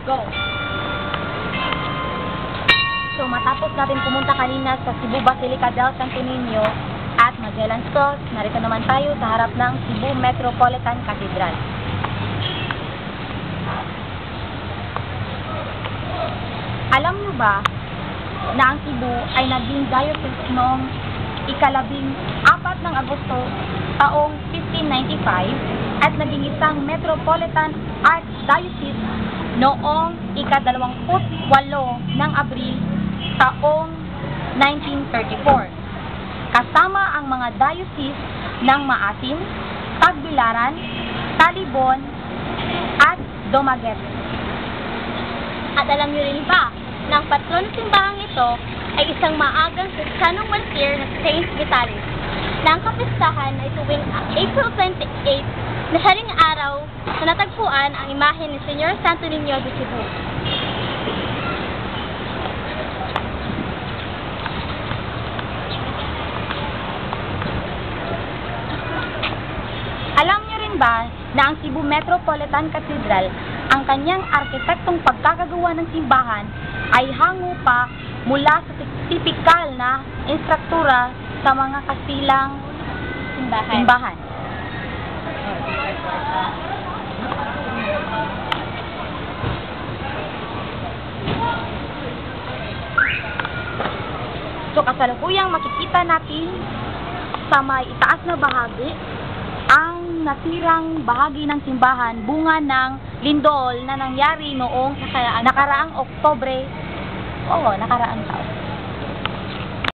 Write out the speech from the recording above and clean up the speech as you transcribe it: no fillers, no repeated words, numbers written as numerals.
Go! So, matapos natin pumunta kanina sa Cebu Basilica del Santo Niño at Magellan Cross, narito naman tayo sa harap ng Cebu Metropolitan Cathedral. Alam nyo ba na ang Cebu ay naging diocese noong ika-14 ng Agosto taong 1595 at naging isang Metropolitan Archdiocese noong ika-28 ng Abril taong 1934. Kasama ang mga diocese ng Maasin, Tagbilaran, Talibon, at Dumaguete. At alam niyo rin ba, na ang patron ng simbahang ito ay isang maagang Kristiyanong martir na Saint Vitalis, na ang kapistahan ay tuwing April 28 na siya ring araw na natagpuan ang imahe ni Señor Santo Niño de Cebu. Alam niyo rin ba na ang Cebu Metropolitan Cathedral, ang kanyang arkitektong pagkakagawa ng simbahan ay hango pa mula sa tipikal na istruktura sa mga Kastilang simbahan. So, kasalukuyang makikita natin sa may itaas na bahagi ang natirang bahagi ng simbahan, bunga ng lindol na nangyari noong nakaraang Oktubre, nakaraang taon.